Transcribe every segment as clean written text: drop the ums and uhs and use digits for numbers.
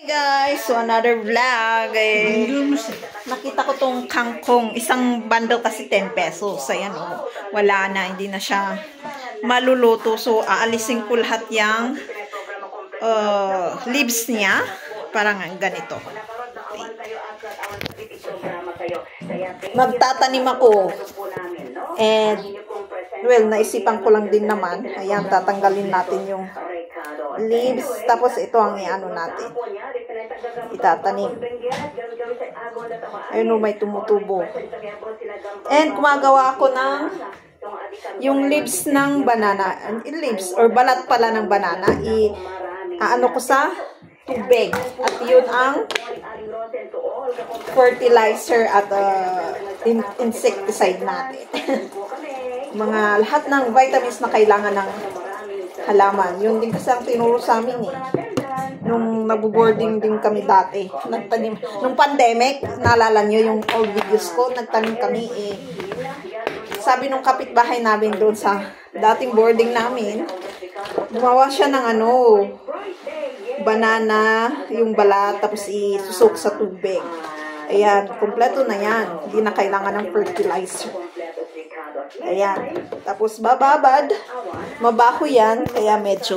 Hey guys, so another vlog. Nakita ko tong kangkong, isang bundle kasi 10 pesos. Ayan wala na, hindi na siya maluluto. So aalisin ko lahat yung leaves niya. Parang ganito. Magtatanim ako. And well, naisipan ko lang din naman. Ayan, tatanggalin natin yung leaves. Tapos ito ang iano natin. Itatanim. Ayun may tumutubo. And gumagawa ako ng yung leaves ng banana. Leaves or balat pala ng banana. Ano ko sa tubig. At yun ang fertilizer at insecticide natin. Mga lahat ng vitamins na kailangan ng halaman. Yun din kasi ang tinuro sa amin nung nag-boarding din kami dati. Nagtanim. Nung pandemic, naalala nyo yung old videos ko, nagtanim kami Sabi nung kapitbahay namin doon sa dating boarding namin, gumawa siya ng banana, yung balat, tapos isusok sa tubig. Ayan, kompleto na yan. Hindi na kailangan ng fertilizer. Ayan. Tapos bababad. Mabaho yan. Kaya medyo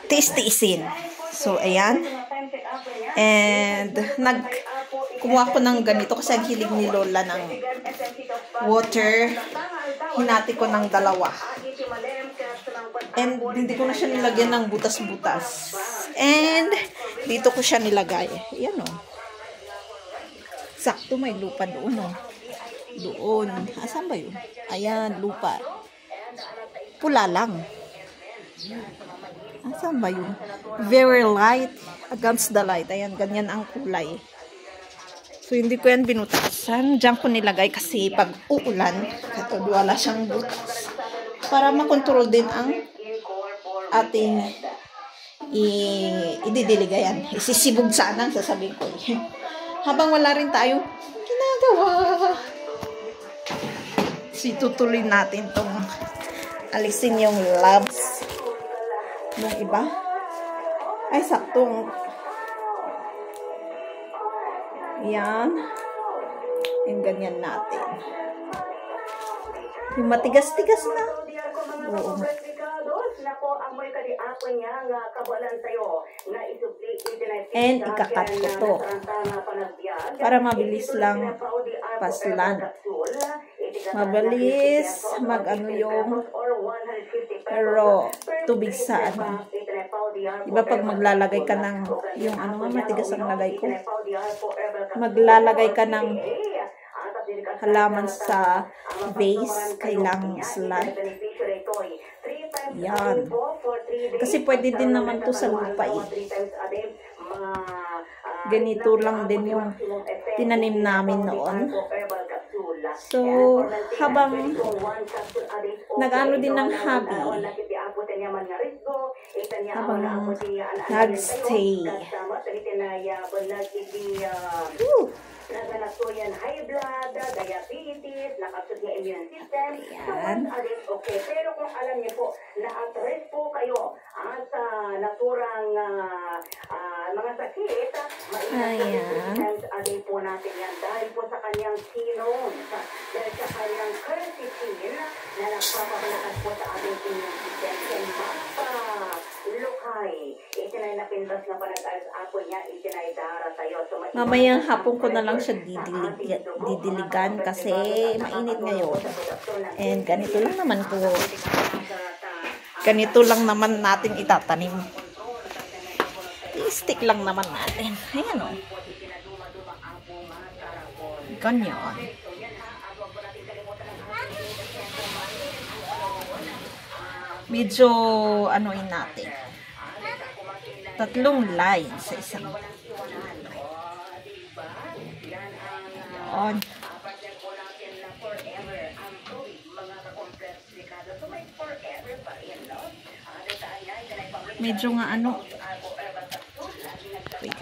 tiis-tiisin. So, ayan. And, kumuha ko ng ganito kasi ang hilig ni Lola ng water. Hinati ko ng 2. And, hindi ko na siya nilagyan ng butas-butas. And, dito ko siya nilagay. Ayan sakto may lupa doon Doon. Asan ba yun? Ayan, lupa. Pula lang. Asan ba yun? Very light against the light. Ayan, ganyan ang kulay. So, hindi ko yan binutasan. Diyan ko nilagay kasi pag uulan, ito, wala siyang butas. Para makontrol din ang ating ididiligayan. Isisibog sana, sasabihin ko. Habang wala rin tayo ginagawa. Tutuloy natin tong alisin yung labs ng iba. Ay, saktong. Yan. Yung ganyan natin. Yung matigas-tigas na. Oo. And ikakat ko to. Para mabilis lang paslan. Mabilis yung pero tubig sa Diba pag maglalagay ka ng yung matigas ang lagay ko. Maglalagay ka ng halaman sa vase, kailangang slant. Yan. Kasi pwede din naman to sa lupa Ganito lang din yung tinanim namin noon. So, habang nag-ano din ng hobby, habang nag-stay, naganap ko yan high blood, diabetes, nakasod niya immune system. Okay. Pero kung alam niyo po na at-risk po kayo sa naturang mga sakit, alin po natin yan dahil po sa kanyang sinon, dahil sa kanyang quercetin na nagpapabalakas po sa ating immune system. Lukay. Itinay na pindas na panag-ayos ako niya, itinay dara tayo. Mamayang hapon ko na lang siya didiligan kasi mainit ngayon. And ganito lang naman po. Ganito lang naman natin itatanim. I-stick lang naman natin. Ayan Ganyan. Medyo natin. 3 lines sa isang. Yan. Medyo nga wait.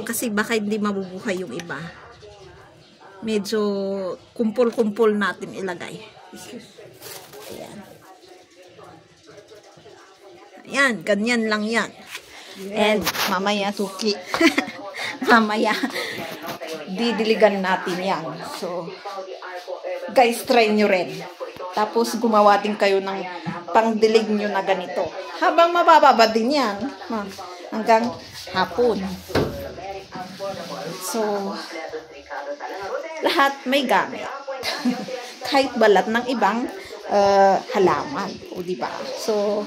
Kasi baka hindi mabubuhay yung iba. medyo kumpul-kumpul natin ilagay. Ayan. Ayan, ganyan lang yan. And mamaya suki. Mamaya didiligan natin yan. So, guys, try nyo rin. Tapos gumawa din kayo ng pangdilig nyo na ganito. Habang mabababa din yan. Hanggang hapon. So, lahat may gamit. Kahit balat ng ibang halaman. O, diba? So,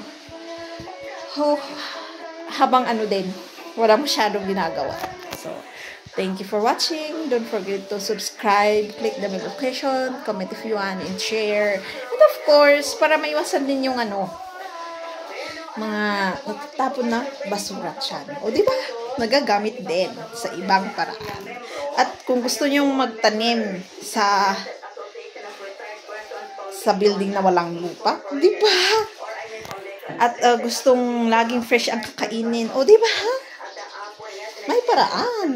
habang ano din, wala masyadong ginagawa. So, thank you for watching. Don't forget to subscribe, click the notification, comment if you want, and share. And of course, para maiwasan din yung ano, mga natatapon na basura dyan. O, diba? Nagagamit din sa ibang paraan. At kung gusto nyong magtanim sa building na walang lupa, diba? At gustong laging fresh ang kakainin, o diba? May paraan.